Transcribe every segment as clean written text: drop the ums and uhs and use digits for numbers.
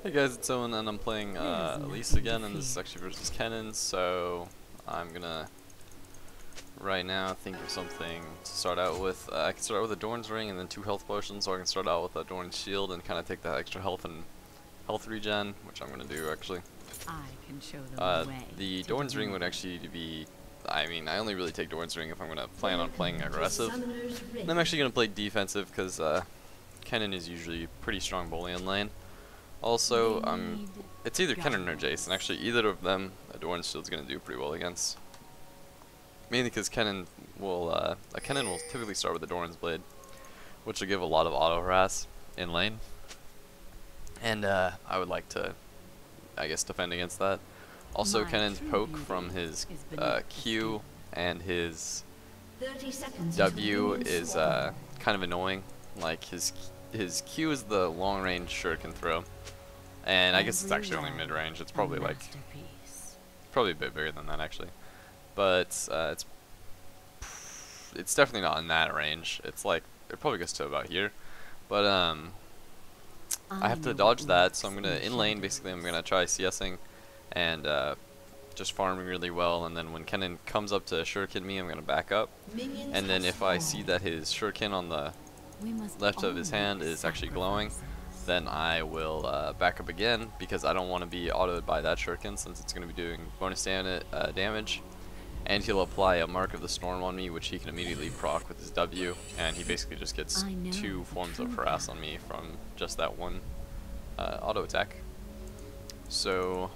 Hey guys, it's Owen and I'm playing Elise again, and this is actually versus Kennen, so I'm gonna right now think of something to start out with. I can start out with a Dorn's Ring and then 2 health potions, or I can start out with a Dorn's Shield and kind of take that extra health and health regen, which I'm gonna do actually. I can show them the way. The Dorn's Ring would actually be, I mean, I only really take Dorn's Ring if I'm gonna plan on playing aggressive. And I'm actually gonna play defensive because Kennen is usually pretty strong bully in lane. Also, it's either Kennen or Jason. Actually, either of them, a Dorn's Shield's gonna do pretty well against. Mainly because Kennen will typically start with the Dorn's Blade, which will give a lot of auto harass in lane. And I would like to, I guess, defend against that. Also, Kennen's poke from his Q and his W is kind of annoying. Like his Q is the long range shuriken throw. And I guess it's actually only mid-range. It's probably like, probably a bit bigger than that actually, but it's definitely not in that range. It's like it probably goes to about here, but I have to dodge that. So I'm gonna in lane. Basically, I'm gonna try CSing and just farming really well. And then when Kennen comes up to shuriken me, I'm gonna back up. And then if I see that his shuriken on the left of his hand is actually glowing, then I will back up again, because I don't want to be autoed by that shuriken since it's going to be doing bonus damage, and he'll apply a Mark of the Storm on me, which he can immediately proc with his W, and he basically just gets 2 forms of harass on me from just that one auto attack. So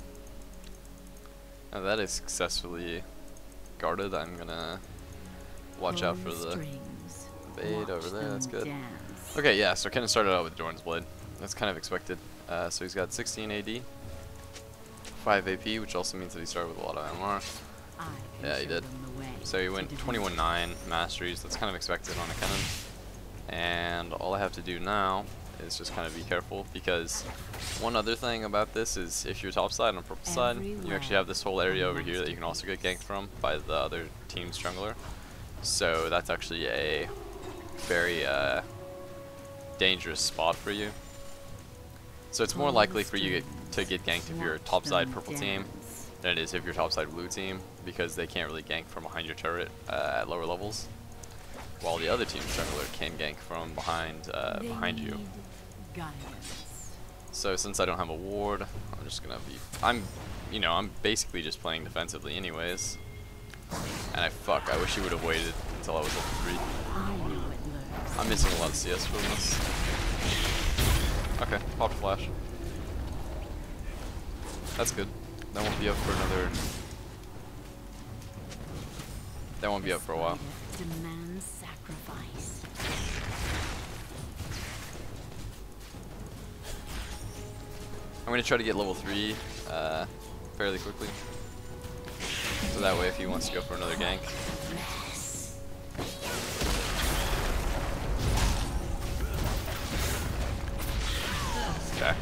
now that is successfully guarded, I'm gonna watch out for the bait over there. That's good. Okay, yeah, so Kennen started out with Dorn's Blade. That's kind of expected. So he's got 16 AD, 5 AP, which also means that he started with a lot of MR. Yeah, he did. So he went 21-9 masteries. That's kind of expected on a Kennen. And all I have to do now is just kind of be careful, because one other thing about this is if you're top side on purple side, you actually have this whole area over here that you can also get ganked from by the other team's jungler. So that's actually a very dangerous spot for you. So it's more likely for you to get ganked if you're topside purple team than it is if you're topside blue team, because they can't really gank from behind your turret at lower levels, while the other team's jungler can gank from behind you. So since I don't have a ward, I'm just gonna be I'm basically just playing defensively anyways. And I wish he would have waited until I was level 3. I'm missing a lot of CS from this. Okay, popped flash. That's good. That won't be up for another. That won't be up for a while. I'm gonna try to get level 3 fairly quickly, so that way if he wants to go for another gank. Okay.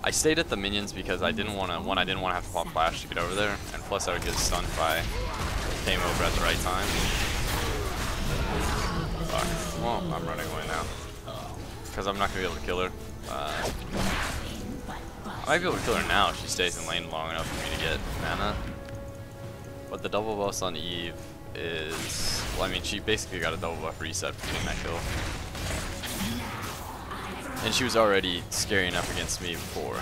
I stayed at the minions because I didn't want to have to pop flash to get over there, and plus I would get stunned if I came over at the right time. Fuck. Well, I'm running away now because I'm not gonna be able to kill her. I might be able to kill her now if she stays in lane long enough for me to get mana. But the double buff on Eve is, well, I mean, she basically got a double buff reset for getting that kill. And she was already scary enough against me before,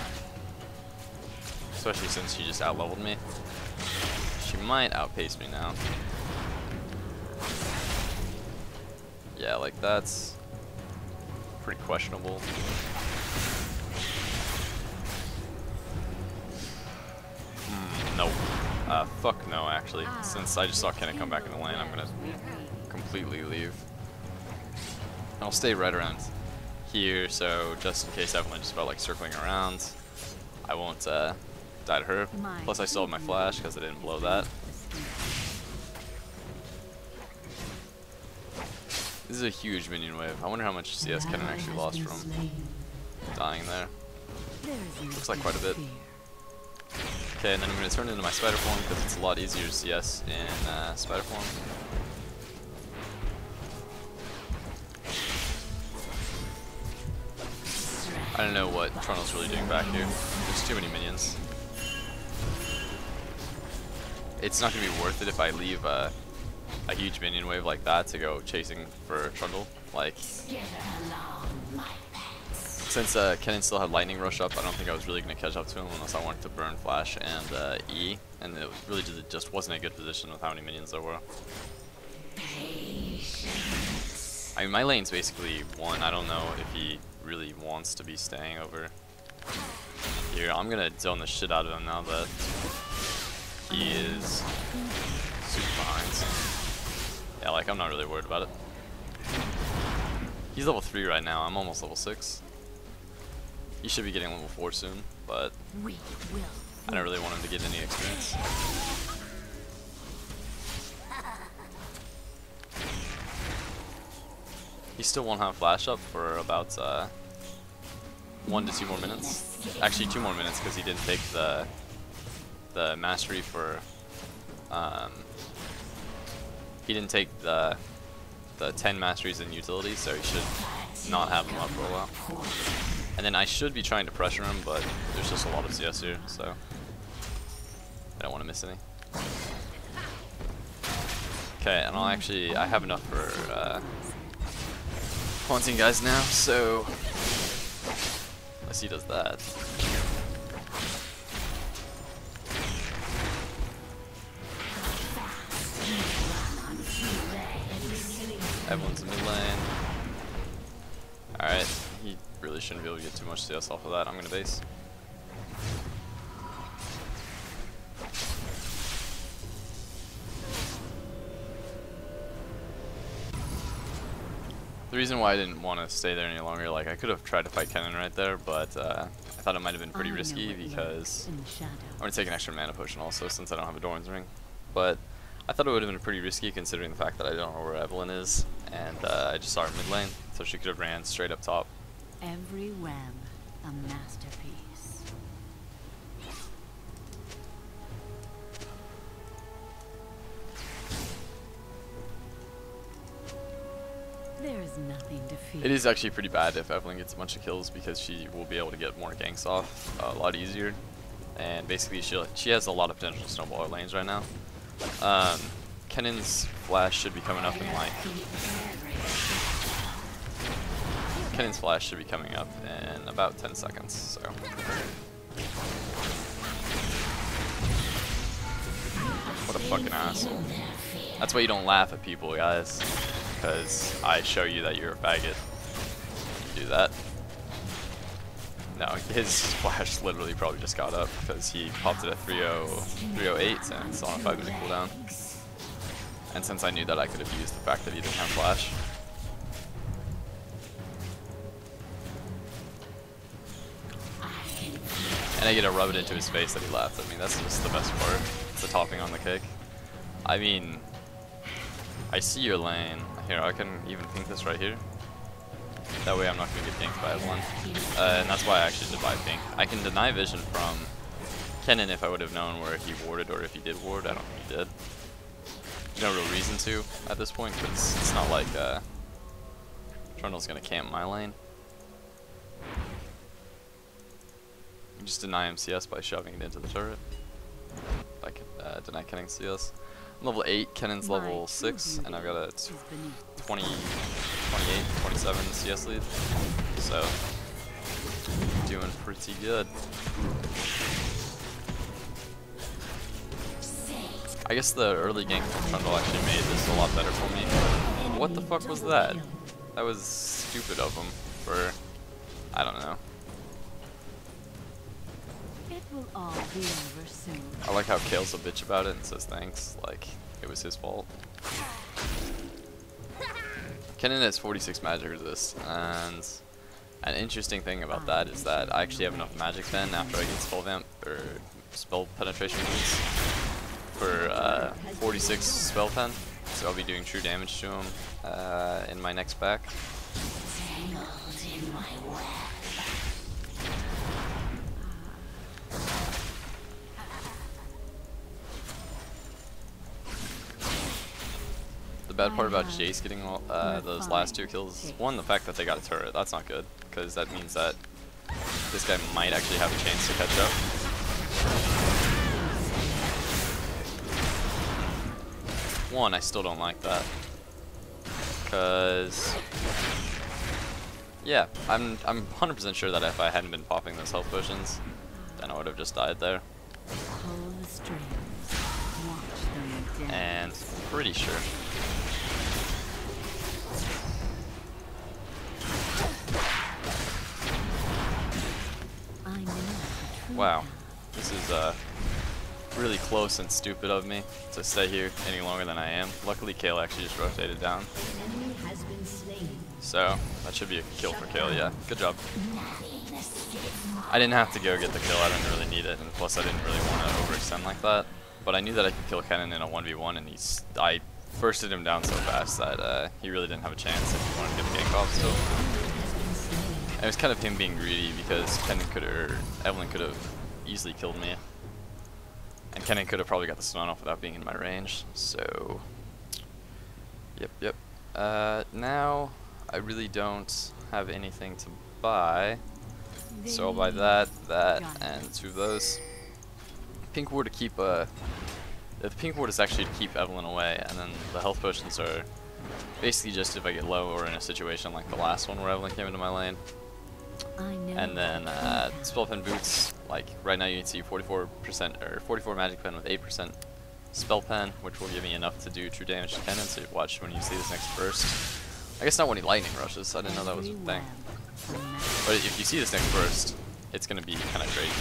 especially since she just out-leveled me. She might outpace me now. Yeah, like that's pretty questionable. Nope. Fuck no, actually. Since I just saw Kennen come back in the lane, I'm gonna completely leave. I'll stay right around here, so just in case Evelyn just felt like circling around, I won't die to her. Plus I still have my flash because I didn't blow that. This is a huge minion wave. I wonder how much CS Kennen actually lost from dying there. Looks like quite a bit. Okay, and then I'm going to turn into my spider form because it's a lot easier to CS in spider form. I don't know what Trundle's really doing back here. There's too many minions. It's not going to be worth it if I leave a huge minion wave like that to go chasing for Trundle. Like, since Kennen still had Lightning Rush up, I don't think I was really going to catch up to him unless I wanted to burn Flash and E, and it really just wasn't a good position with how many minions there were. I mean, my lane's basically won. I don't know if he really wants to be staying over here. I'm going to zone the shit out of him now that he is super behind. Yeah, like, I'm not really worried about it. He's level 3 right now. I'm almost level 6. He should be getting level 4 soon, but I don't really want him to get any experience. He still won't have Flash up for about 1 to 2 more minutes. Actually, 2 more minutes because he didn't take the mastery for he didn't take the 10 masteries in utility, so he should not have them up for a while. And then I should be trying to pressure him, but there's just a lot of CS here, so I don't want to miss any. Okay, and I have enough for haunting guys now, so unless he does that. Everyone's in mid lane. Alright, he really shouldn't be able to get too much CS off of that. I'm gonna base. The reason why I didn't want to stay there any longer, like, I could have tried to fight Kennen right there, but I thought it might have been pretty risky because I'm going to take an extra mana potion also since I don't have a Doran's Ring. But I thought it would have been pretty risky considering the fact that I don't know where Evelyn is, and I just saw her mid lane, so she could have ran straight up top. Every web a masterpiece. There's nothing to fear. It is actually pretty bad if Evelyn gets a bunch of kills because she will be able to get more ganks off a lot easier, and basically she has a lot of potential to snowball her lanes right now. Kennen's Flash should be coming up in like about 10 seconds, so what a fucking asshole. That's why you don't laugh at people, guys, because I show you that you're a faggot. You do that. No, his Flash literally probably just got up because he popped it at 308 and it's on a 5-minute cooldown. And since I knew that I could have used the fact that he didn't have Flash. And I get to rub it into his face that he laughed at me. That's just the best part. It's the topping on the cake. I mean, I see your lane. Here, I can even pink this right here. That way I'm not going to get pinked by everyone. And that's why I actually did buy pink. I can deny vision from Kennen if I would have known where he warded, or if he did ward. I don't think he did. There's no real reason to at this point, because it's not like Trundle's going to camp my lane. You just deny him CS by shoving it into the turret. I could deny Kennen CS. I'm level 8, Kennen's level 6, and I've got a 28, 27 CS lead. So, doing pretty good. I guess the early gank from Trundle actually made this a lot better for me. What the fuck was that? That was stupid of him for, I don't know. It will all be over soon. I like how Kale's a bitch about it and says thanks, like it was his fault. Kennen has 46 magic resist, and an interesting thing about that is that I actually have enough magic then after I get spell vamp or spell penetration moves for 46 spell pen, so I'll be doing true damage to him in my next pack. The bad part about Jace getting those last 2 kills is, one, the fact that they got a turret. That's not good, because that means that this guy might actually have a chance to catch up. One, I still don't like that. Cause yeah, I'm 100% sure that if I hadn't been popping those health potions, then I would have just died there. And pretty sure. Wow, this is really close and stupid of me to stay here any longer than I am. Luckily, Kale actually just rotated down. So, that should be a kill for Kale, yeah. Good job. I didn't have to go get the kill, I didn't really need it, and plus I didn't really want to overextend like that. But I knew that I could kill Kennen in a 1v1, and I firsted him down so fast that he really didn't have a chance if he wanted to get the gank off still. And it was kind of him being greedy because Evelyn could have easily killed me. And Kennen could have probably got the stun off without being in my range, so yep. Now I really don't have anything to buy, so I'll buy that, and two of those. Pink ward to keep the pink ward is actually to keep Evelyn away, and then the health potions are basically just if I get low or in a situation like the last one where Evelyn came into my lane. And then spell pen boots, like right now you can see 44% or 44 magic pen with 8% spell pen, which will give me enough to do true damage to Kennen. So watch when you see this next burst. I guess not when he lightning rushes. I didn't know that was a thing. But if you see this next burst, it's gonna be kind of crazy.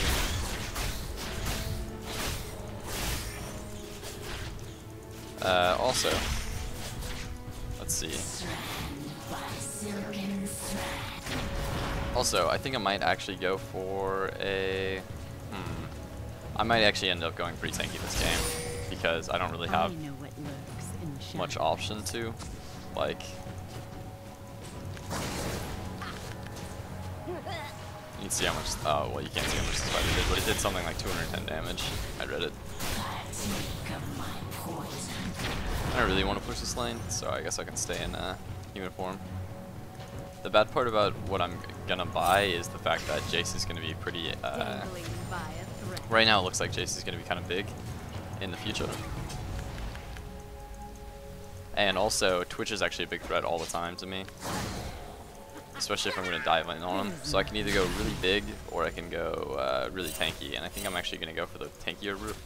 Also, let's see. Also, I think I might actually go for a... I might actually end up going pretty tanky this game, because I don't really have much option to, like... You can see how much... Oh, well, you can't see how much this fighter did, but it did something like 210 damage. I read it. I don't really want to push this lane, so I guess I can stay in human form. The bad part about what I'm gonna buy is the fact that Jace is gonna be pretty, right now it looks like Jace is gonna be kind of big in the future. And also, Twitch is actually a big threat all the time to me. Especially if I'm gonna dive in on him. So I can either go really big, or I can go really tanky, and I think I'm actually gonna go for the tankier route.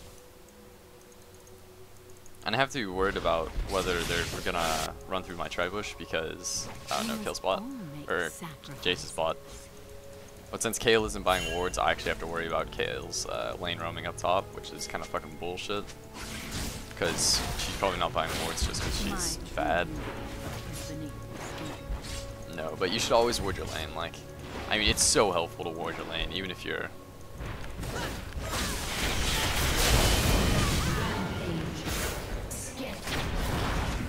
And I have to be worried about whether they're gonna run through my tribush because no Kale's bot or Jace's bot. But since Kale isn't buying wards, I actually have to worry about Kale's lane roaming up top, which is kind of fucking bullshit. Because she's probably not buying wards just because she's bad. No, but you should always ward your lane. Like, I mean, it's so helpful to ward your lane, even if you're.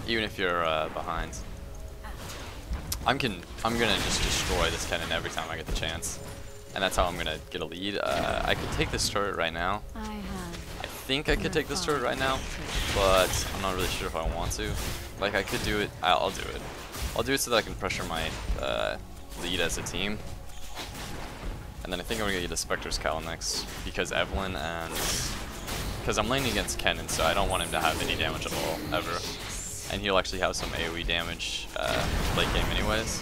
Even if you're behind. I'm gonna just destroy this Kennen every time I get the chance. And that's how I'm gonna get a lead. I could take this turret right now. I think I could take this turret right now, but I'm not really sure if I want to. Like, I could do it. I'll do it. I'll do it so that I can pressure my lead as a team. And then I think I'm gonna get a Spectre's Cowl next, because Evelyn and... Because I'm laning against Kennen, so I don't want him to have any damage at all, ever. And he'll actually have some AoE damage late game anyways.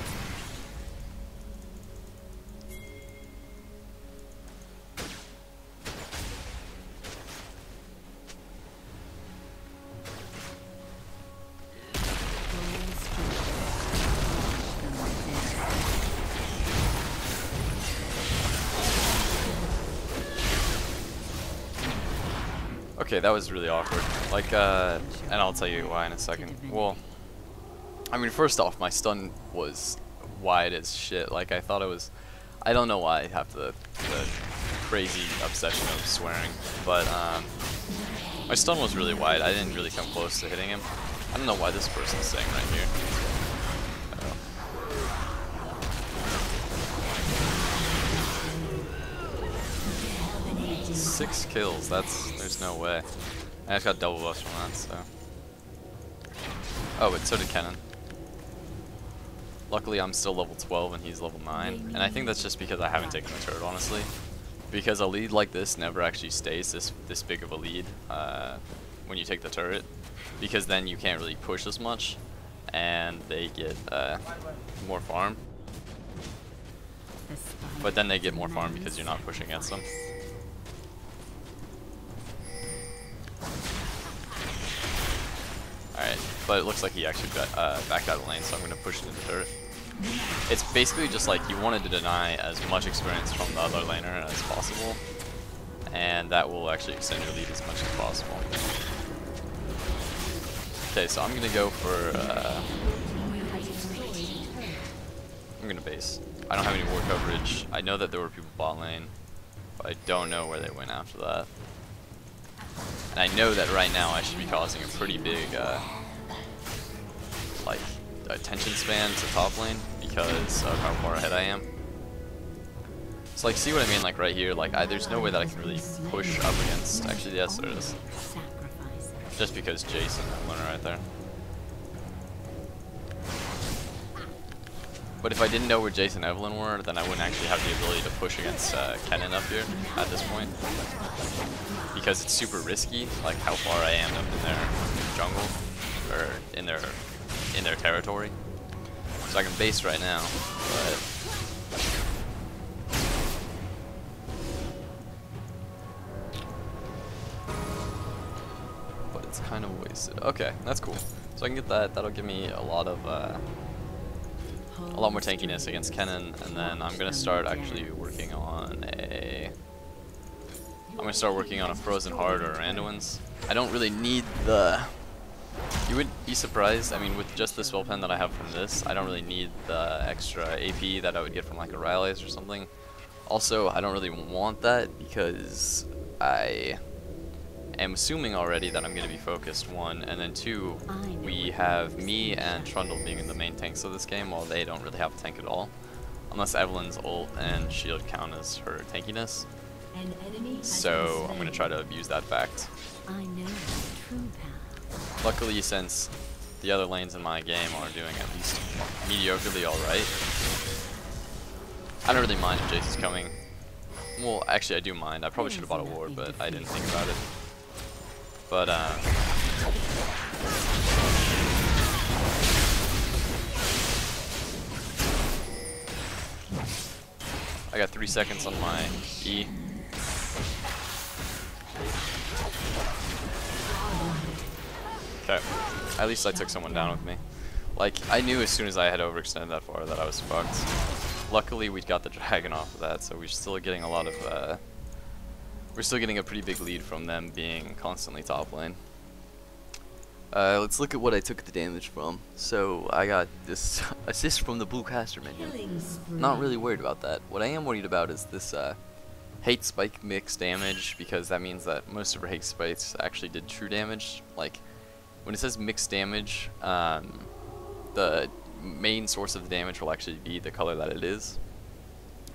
Okay, that was really awkward. Like, and I'll tell you why in a second. Well, I mean, first off, my stun was wide as shit. Like, I thought it was... I don't know why I have the crazy obsession of swearing, but my stun was really wide. I didn't really come close to hitting him. I don't know why this person's saying right here. 6 kills, there's no way. I just got double buffs from that, so. Oh, but so did Kennen. Luckily, I'm still level 12 and he's level 9, and I think that's just because I haven't taken the turret, honestly. Because a lead like this never actually stays this big of a lead when you take the turret, because then you can't really push as much, and they get more farm. But then they get more farm because you're not pushing against them. Alright, but it looks like he actually backed out of the lane, so I'm going to push into the turret. It's basically just like you wanted to deny as much experience from the other laner as possible, and that will actually extend your lead as much as possible. Okay, so I'm going to go for... I'm going to base. I don't have any ward coverage. I know that there were people bot lane, but I don't know where they went after that. And I know that right now I should be causing a pretty big, like, attention span to top lane because of how far ahead I am. So, like, see what I mean? Like, right here, like, there's no way that I can really push up against. Actually, yes, there is. Just because Jason, that winner right there. But if I didn't know where Jason and Evelyn were, then I wouldn't actually have the ability to push against Kennen up here at this point. Because it's super risky, like how far I am up in their jungle, or in their territory. So I can base right now, but it's kind of wasted. Okay, that's cool. So I can get that. That'll give me a lot more tankiness against Kennen, and then I'm gonna start actually working on a Frozen Heart or Randuin's. I don't really need the... You would be surprised, I mean, with just the spell pen that I have from this, I don't really need the extra AP that I would get from like a Rylai's or something. Also, I don't really want that because I am assuming already that I'm going to be focused, one, and then two, we have me and Trundle being the main tanks of this game, while they don't really have a tank at all. Unless Evelyn's ult and shield count as her tankiness. So I'm going to try to abuse that fact. Luckily, since the other lanes in my game are doing at least mediocrely alright, I don't really mind if Jace is coming. Well, actually I do mind. I probably should have bought a ward, but I didn't think about it. But I got 3 seconds on my E. Okay, at least I took someone down with me. Like, I knew as soon as I had overextended that far that I was fucked. Luckily, we got the dragon off of that, so we're still getting a lot of, we're still getting a pretty big lead from them being constantly top lane. Let's look at what I took the damage from. So, I got this assist from the blue caster minion. Not really worried about that. What I am worried about is this, hate spike mix damage, because that means that most of her hate spikes actually did true damage. Like, when it says mixed damage, the main source of the damage will actually be the color that it is.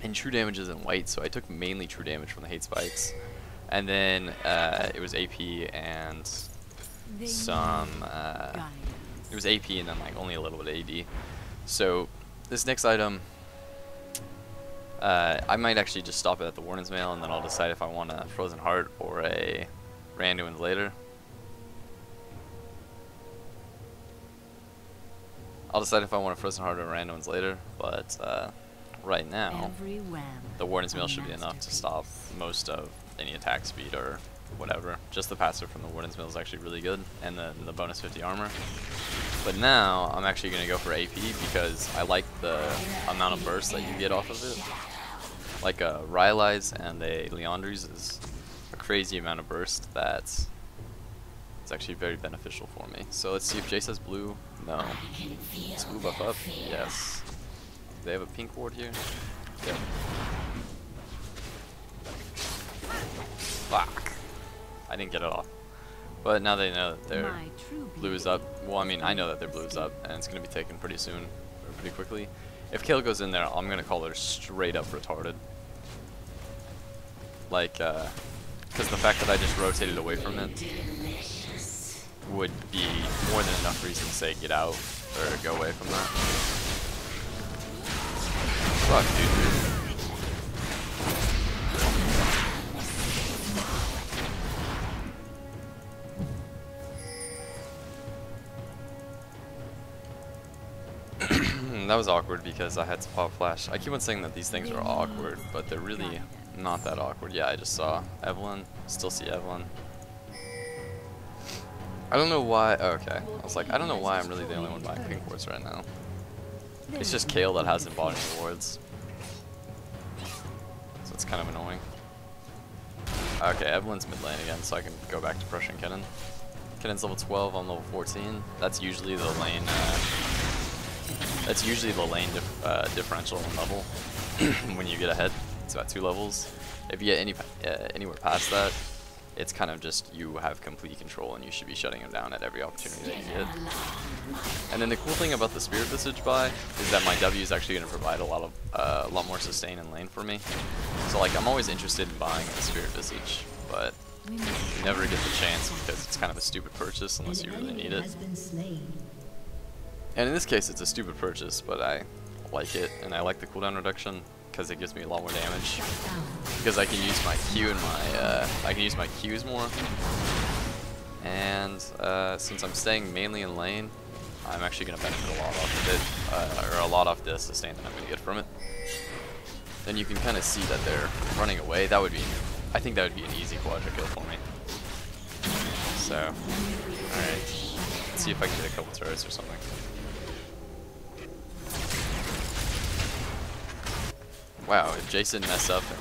And true damage is in white, so I took mainly true damage from the hate spikes. And then it was AP and some, it was AP and then like only a little bit of AD. So this next item, I might actually just stop it at the Warden's Mail, and then I'll decide if I want a Frozen Heart or a Randuin's later. I'll decide if I want a Frozen Heart or Randoms later, but right now, the Warden's Mail should be enough to stop most of any attack speed or whatever. Just the passive from the Warden's Mail is actually really good, and then the bonus 50 armor. But now, I'm actually going to go for AP because I like the amount of burst that you get off of it. Like a Rylai's and a Leandri's is a crazy amount of burst that it's actually very beneficial for me. So let's see if Jace has blue. No. Is blue buff up? Yes. Do they have a pink ward here? Yep. Fuck. I didn't get it off. But now they know that their blue is up. Well, I mean, I know that their blue is up, and it's going to be taken pretty soon, or pretty quickly. If Kale goes in there, I'm going to call her straight up retarded. Like, because the fact that I just rotated away from it would be more than enough reason to say get out or go away from that. Fuck, dude. That was awkward because I had to pop flash. I keep on saying that these things are awkward, but they're really not that awkward. Yeah, I just saw Evelyn. Still see Evelyn. I don't know why. Oh, okay. I was like, I don't know why I'm really the only one buying pink wards right now. It's just Kale that hasn't bought any wards. So it's kind of annoying. Okay, Evelyn's mid lane again, so I can go back to pressuring Kennen. Kennen's level 12, I'm level 14. That's usually the lane. That's usually the lane differential in level when you get ahead. It's about 2 levels. If you get anywhere past that, it's kind of just you have complete control and you should be shutting him down at every opportunity that you get. And then the cool thing about the Spirit Visage buy is that my W is actually going to provide a lot more sustain in lane for me. So like I'm always interested in buying a Spirit Visage, but you never get the chance because it's kind of a stupid purchase unless you really need it. And in this case, it's a stupid purchase, but I like it, and I like the cooldown reduction because it gives me a lot more damage. Because I can use my Q and I can use my Qs more. And since I'm staying mainly in lane, I'm actually going to benefit a lot off of it, or a lot off the sustain that I'm going to get from it. Then you can kind of see that they're running away. That would be, I think that would be an easy quadra kill for me. So, alright, let's see if I can get a couple turrets or something. Wow, if Jason mess up and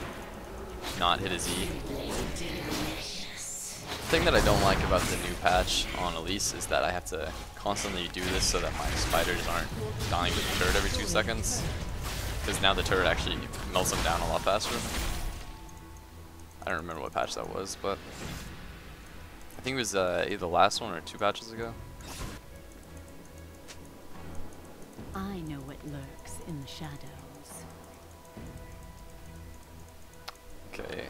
not hit his E. The thing that I don't like about the new patch on Elise is that I have to constantly do this so that my spiders aren't dying to the turret every 2 seconds. Because now the turret actually melts them down a lot faster. I don't remember what patch that was, but I think it was either the last one or 2 patches ago. I know what lurks in the shadows. Okay,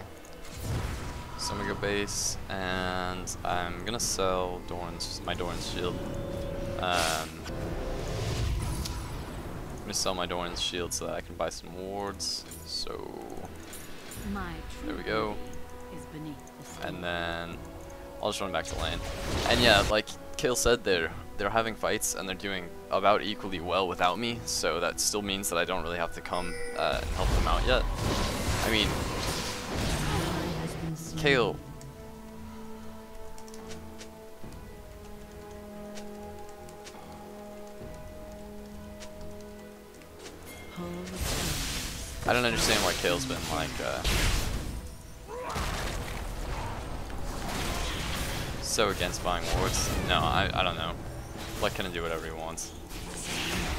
so I'm gonna go base, and I'm gonna sell my Doran's shield. I'm gonna sell my Doran's shield so that I can buy some wards. So there we go. And then I'll just run back to lane. And yeah, like Kale said, they're having fights and they're doing about equally well without me. So that still means that I don't really have to come and help them out yet. I mean, Kale. I don't understand why Kale's been like so against buying wards. No, I don't know. Let Kennen do whatever he wants.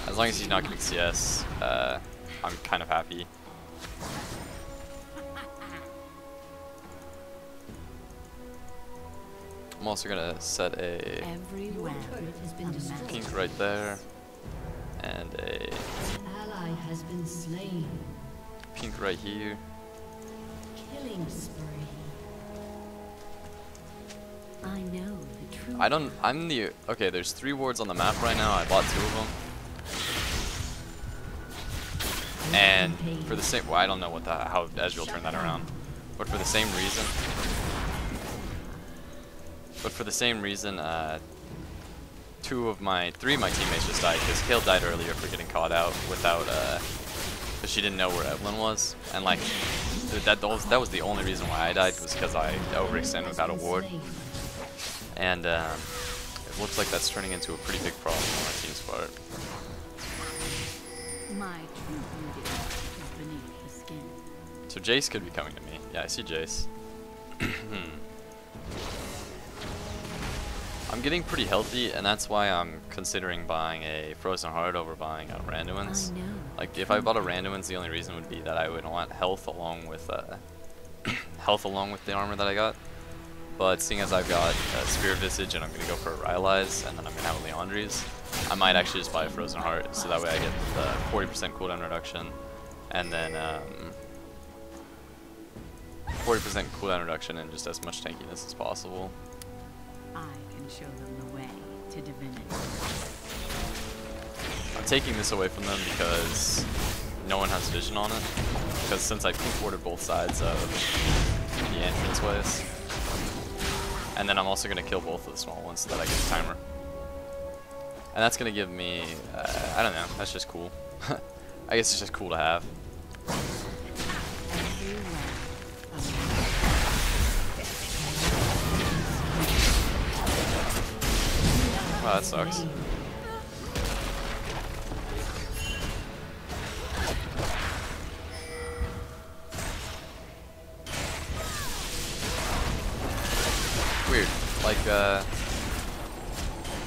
As long as he's not getting CS, I'm kind of happy. I'm also gonna set a pink right there, and a ally has been slain. Pink right here. Killing spree. I know the truth. Okay, there's 3 wards on the map right now. I bought 2 of them. And for the same, well, I don't know how Ezreal turned that around, but for the same reason. But for the same reason, 3 of my teammates just died because Kale died earlier for getting caught out without, because she didn't know where Evelyn was, and like that was the only reason why I died, was because I overextended without a ward, and it looks like that's turning into a pretty big problem on our team's part. My true beauty is beneath the skin. So Jace could be coming to me. Yeah, I see Jace. I'm getting pretty healthy, and that's why I'm considering buying a Frozen Heart over buying a Randuin's. Like, if I bought a Randuin's, the only reason would be that I would want health along with the armor that I got. But seeing as I've got a Spirit Visage and I'm gonna go for a Rylai's, and then I'm gonna have a Leandri's, I might actually just buy a Frozen Heart, so that way I get the 40% cooldown reduction, and then 40% cooldown reduction and just as much tankiness as possible. I can show them the way to divinity. I'm taking this away from them because no one has vision on it, because since I pink warded both sides of the entranceways, and then I'm also going to kill both of the small ones so that I get a timer. And that's going to give me, I don't know, that's just cool. I guess it's just cool to have. Wow, that sucks. Weird. Like,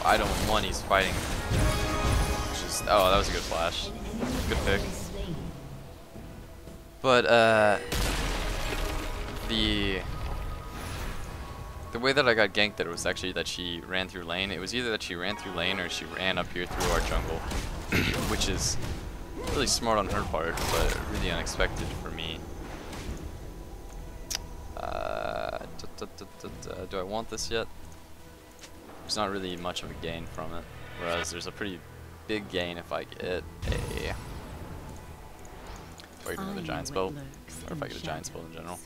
item 1 he's fighting. Which is, oh, that was a good flash. Good pick. But, the way that I got ganked there was actually that she ran through lane. It was either that she ran through lane or she ran up here through our jungle. Which is really smart on her part, but really unexpected for me. Do I want this yet? There's not really much of a gain from it, whereas there's a pretty big gain if I get a, or even with a giant spell, or if I get a giant spell in general.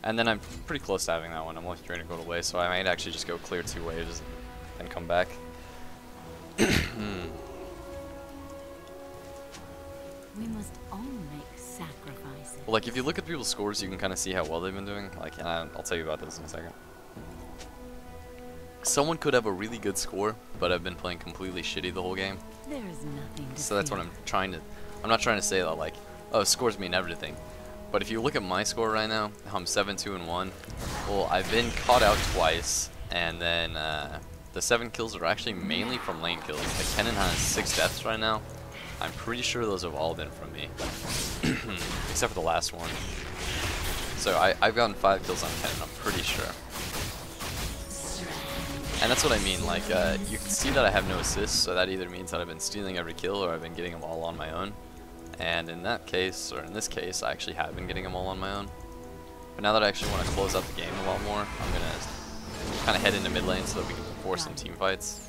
And then I'm pretty close to having that one. I'm only 300 gold away, so I might actually just go clear 2 waves and come back. We must all make sacrifices. Well, like if you look at people's scores, you can kind of see how well they've been doing. Like, and I'll tell you about this in a second. Someone could have a really good score, but I've been playing completely shitty the whole game. There is nothing to So that's what I'm trying to. I'm not trying to say that like, oh, scores mean everything. But if you look at my score right now, I'm 7-2-1. Well, I've been caught out twice, and then the 7 kills are actually mainly from lane kills. Like Kennen has 6 deaths right now. I'm pretty sure those have all been from me, except for the last one. So I've gotten 5 kills on Kennen, I'm pretty sure. And that's what I mean, like, you can see that I have no assists, so that either means that I've been stealing every kill or I've been getting them all on my own. And in that case, or in this case, I actually have been getting them all on my own. But now that I actually want to close out the game a lot more, I'm going to kind of head into mid lane so that we can force some team fights.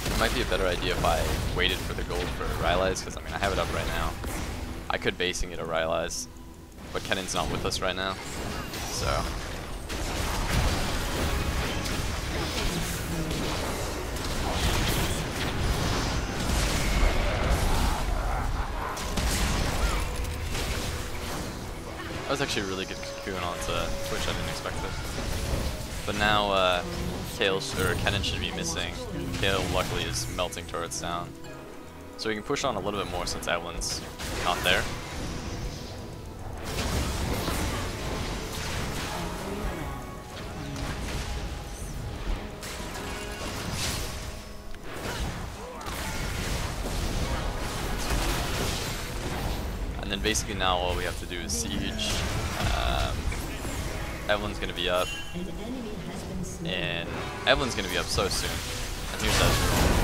It might be a better idea if I waited for the gold for Rylai's, because I mean I have it up right now. I could basing it a Rylai's, but Kennen's not with us right now, so. That was actually a really good cocoon onto Twitch, I didn't expect it. But now Kennen should be missing. Kale luckily is melting turrets down. So we can push on a little bit more since Evelyn's not there. And then basically now all we have to do is siege. Evelyn's gonna be up. And Evelyn's gonna be up so soon. And here's Ezreal.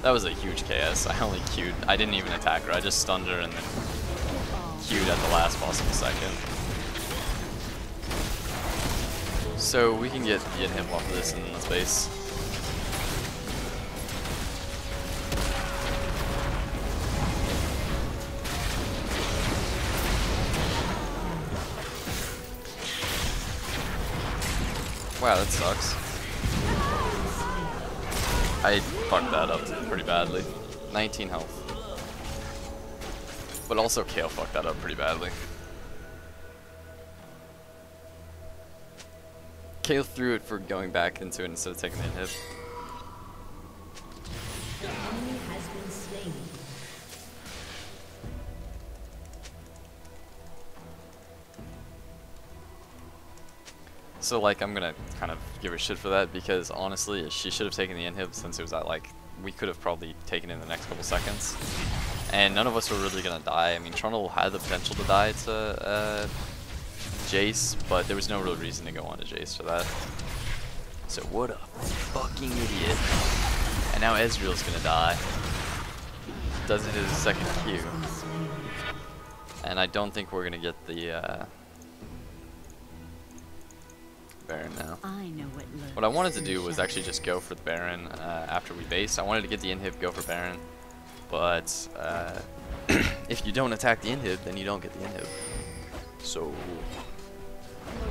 That was a huge KS. I only queued. I didn't even attack her. I just stunned her and then queued at the last possible second. So we can get him off of this in the space. Wow, that sucks. I fucked that up pretty badly. 19 health. But also Kale fucked that up pretty badly. Kale threw it for going back into it instead of taking the inhib. The enemy has been slain. So like I'm gonna kind of give her shit for that because honestly she should have taken the inhib since it was at like we could have probably taken it in the next couple seconds. And none of us were really gonna die. I mean Trundle had the potential to die to Jace, but there was no real reason to go on to Jace for that. So what a fucking idiot. And now Ezreal's gonna die. doesn't hit his second Q. And I don't think we're gonna get the Baron now. I know what lurks What I wanted to in do the was actually just go for the Baron after we base. I wanted to get the inhib, go for Baron. But if you don't attack the inhib, then you don't get the inhib. So... Your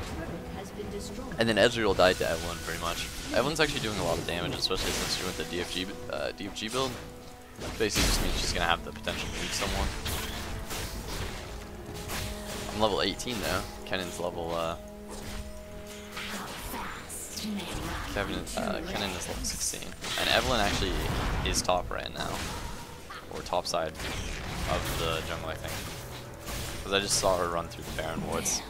turret has been destroyed. And then Ezreal died to Evelyn pretty much. Evelyn's actually doing a lot of damage, especially since she went the DFG build. Basically just means she's gonna have the potential to beat someone. I'm level 18 now. Kennen's level Kennen is level 16. And Evelyn actually is top right now. Or top side of the jungle, I think. Because I just saw her run through the Baron woods.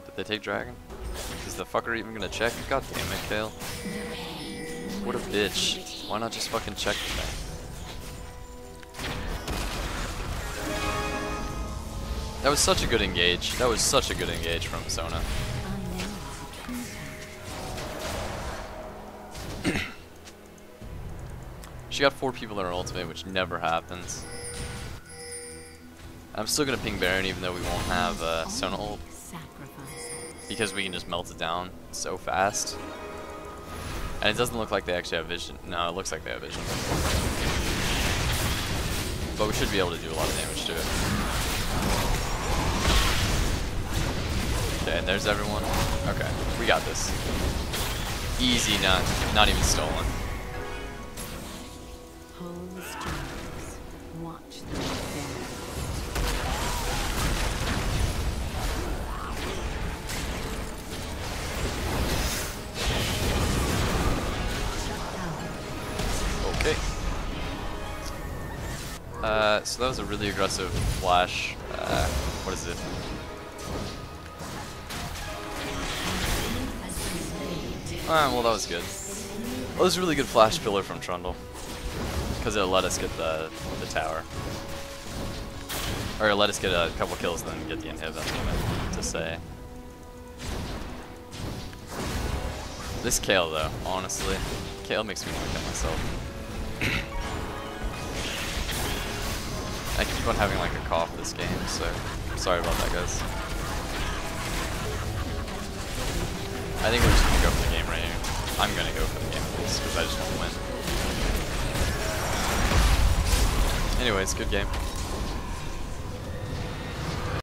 Did they take dragon? Is the fucker even gonna check? God damn it, Kale. What a bitch. Why not just fucking check the thing? That was such a good engage. That was such a good engage from Sona. She got 4 people in her ultimate, which never happens. I'm still gonna ping Baron even though we won't have Sona ult. Because we can just melt it down so fast. And it doesn't look like they actually have vision. No, it looks like they have vision. But we should be able to do a lot of damage to it. Okay, and there's everyone. Okay, we got this. Easy, not even stolen. Hold the strings. Watch them dance. Okay. So that was a really aggressive flash. What is it? Well, that was good. That was a really good flash pillar from Trundle. Because it let us get the tower. Or it let us get a couple kills and then get the inhib, that's what I meant to say. This Kale though, honestly. Kale makes me want to kill myself. I keep on having like a cough this game, so sorry about that, guys. I think we're just gonna go for the game right here. I'm gonna go for the game at least, because I just want to win. Anyways, good game.